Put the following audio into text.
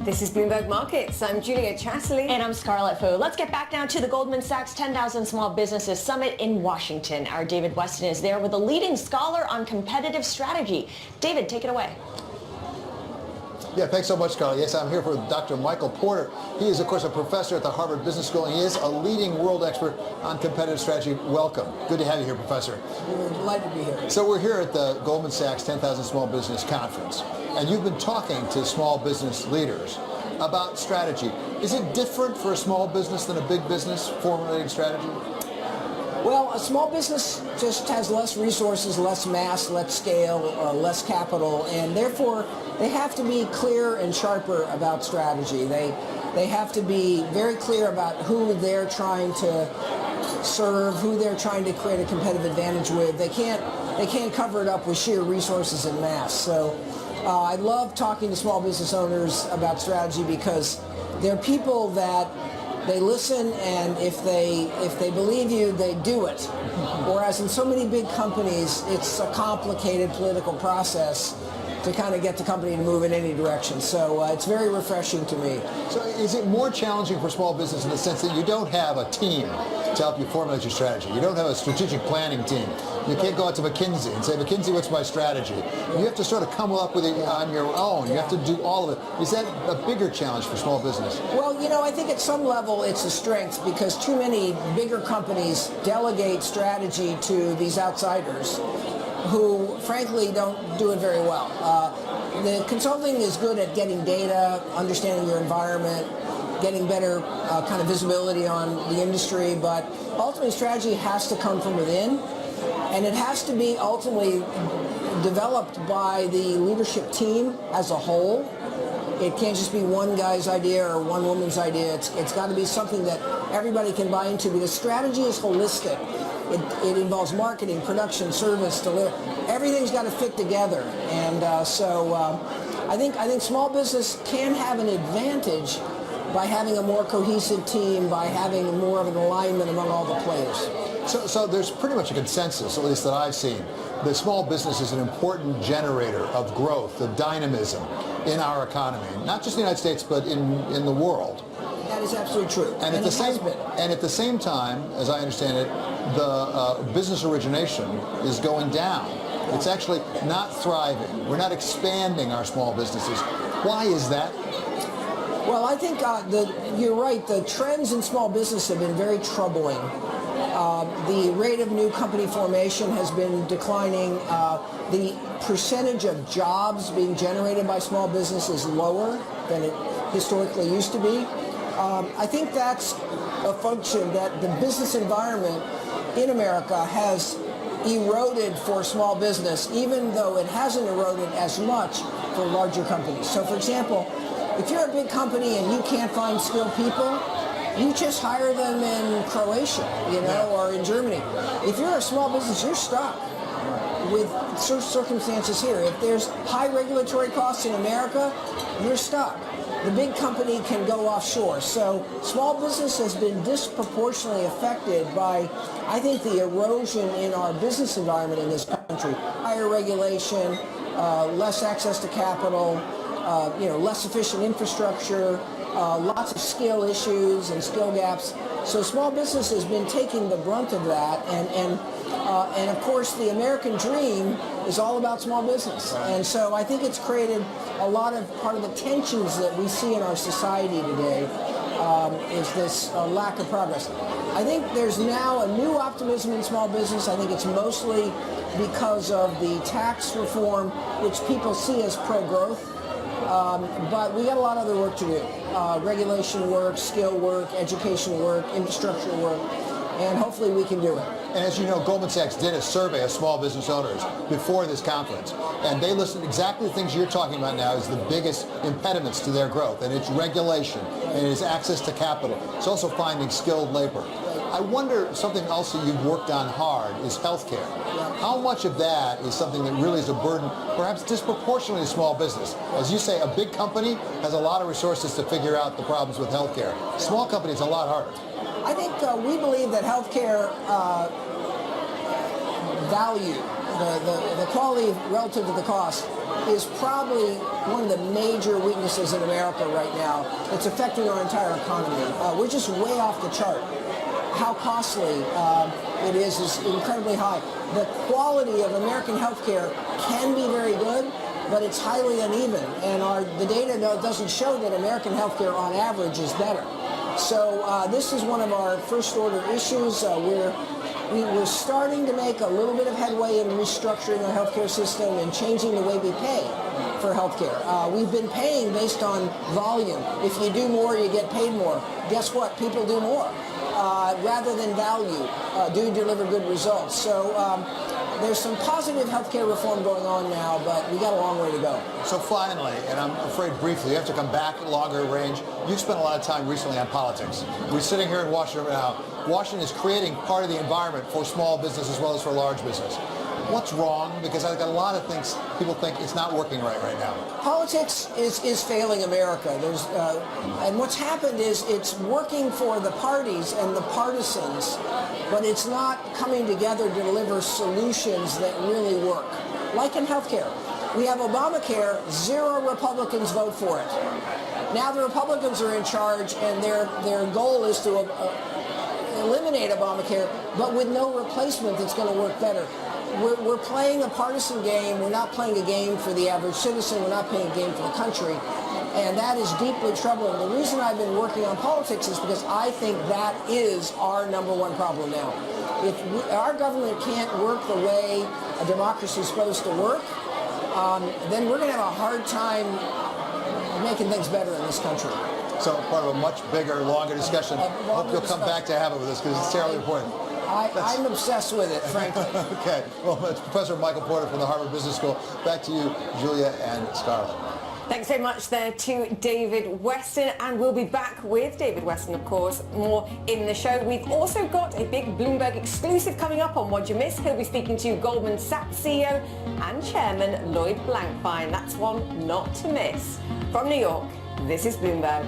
This is Bloomberg Markets. I'm Julia Chatterley. And I'm Scarlett Fu. Let's get back now to the Goldman Sachs 10,000 Small Businesses Summit in Washington. Our David Weston is there with a leading scholar on competitive strategy. David, take it away. Yeah, thanks so much, Carly. Yes, I'm here with Dr. Michael Porter. He is, of course, a professor at the Harvard Business School, and he is a leading world expert on competitive strategy. Welcome. Good to have you here, Professor. We're delighted to be here. So we're here at the Goldman Sachs 10,000 Small Business Conference, and you've been talking to small business leaders about strategy. Is it different for a small business than a big business formulating strategy? Well, a small business just has less resources, less mass, less scale, less capital, and therefore they have to be clear and sharper about strategy. They have to be very clear about who they're trying to serve, who they're trying to create a competitive advantage with. They can't cover it up with sheer resources and mass. So I love talking to small business owners about strategy because they're people that they listen, and if they believe you, they do it. Whereas in so many big companies, it's a complicated political process to kind of get the company to move in any direction. So it's very refreshing to me. So is it more challenging for small business in the sense that you don't have a team to help you formulate your strategy? You don't have a strategic planning team. You can't go out to McKinsey and say, McKinsey, what's my strategy? You have to sort of come up with it on your own. You have to do all of it. Is that a bigger challenge for small business? Well, I think at some level it's a strength because too many bigger companies delegate strategy to these outsiders who frankly don't do it very well. The consulting is good at getting data, understanding your environment, getting better kind of visibility on the industry, but ultimately strategy has to come from within, and it has to be ultimately developed by the leadership team as a whole. It can't just be one guy's idea or one woman's idea. It's got to be something that everybody can buy into because strategy is holistic. It involves marketing, production, service, delivery. Everything's got to fit together, and so I think small business can have an advantage by having a more cohesive team, by having more of an alignment among all the players. So there's pretty much a consensus, at least that I've seen, that small business is an important generator of growth, of dynamism in our economy, not just in the United States, but in the world. That is absolutely true. And at the same time, as I understand it, the business origination is going down. It's actually not thriving. We're not expanding our small businesses. Why is that? Well, I think you're right. The trends in small business have been very troubling. The rate of new company formation has been declining. The percentage of jobs being generated by small business is lower than it historically used to be. I think that's a function that the business environment in America has eroded for small business, even though it hasn't eroded as much for larger companies. So, for example, if you're a big company and you can't find skilled people, you just hire them in Croatia, or in Germany. If you're a small business, you're stuck with circumstances here. If there's high regulatory costs in America, you're stuck. The big company can go offshore. So small business has been disproportionately affected by, I think, the erosion in our business environment in this country. Higher regulation, less access to capital, less efficient infrastructure, lots of skill issues and skill gaps. So small business has been taking the brunt of that, and of course the American dream is all about small business. And so I think it's created a lot of part of the tensions that we see in our society today is this lack of progress. I think there's now a new optimism in small business. I think it's mostly because of the tax reform, which people see as pro-growth. But we got a lot of other work to do. Regulation work, skill work, education work, infrastructure work, and hopefully we can do it. And as you know, Goldman Sachs did a survey of small business owners before this conference, and they listed exactly the things you're talking about now as the biggest impediments to their growth, and it's regulation, and it's access to capital. It's also finding skilled labor. I wonder, something else that you've worked on hard is healthcare. How much of that is something that really is a burden, perhaps disproportionately to small business? As you say, a big company has a lot of resources to figure out the problems with healthcare. Small companies, a lot harder. I think we believe that healthcare value the quality relative to the cost is probably one of the major weaknesses in America right now. It's affecting our entire economy. We're just way off the chart. How costly it is incredibly high. The quality of American healthcare can be very good, but it's highly uneven, and the data doesn't show that American healthcare on average is better. So this is one of our first order issues. We're starting to make a little bit of headway in restructuring our healthcare system and changing the way we pay for healthcare. We've been paying based on volume. If you do more, you get paid more. Guess what? People do more. Rather than value, do deliver good results. So there's some positive healthcare reform going on now, but we got a long way to go. So finally, and I'm afraid briefly, you have to come back longer range. You've spent a lot of time recently on politics. We're sitting here in Washington right now. Washington is creating part of the environment for small business as well as for large business. What's wrong? Because I think a lot of things people think it's not working right now. Politics is failing America. And what's happened is it's working for the parties and the partisans, but it's not coming together to deliver solutions that really work. Like in healthcare. We have Obamacare, 0 Republicans vote for it. Now the Republicans are in charge, and their goal is to eliminate Obamacare, but with no replacement that's going to work better. We're playing a partisan game. We're not playing a game for the average citizen. We're not playing a game for the country. And that is deeply troubling. The reason I've been working on politics is because I think that is our number one problem now. If our government can't work the way a democracy is supposed to work, then we're going to have a hard time making things better in this country. So part of a much bigger, longer discussion. Hope you'll come back to have it with us because it's terribly important. I'm obsessed with it, frankly. Okay. Well, it's Professor Michael Porter from the Harvard Business School. Back to you, Julia and Scarlett. Thanks so much there to David Westin, and we'll be back with David Westin, of course, more in the show. We've also got a big Bloomberg exclusive coming up on What'd You Miss. He'll be speaking to Goldman Sachs CEO and Chairman Lloyd Blankfein. That's one not to miss. From New York, this is Bloomberg.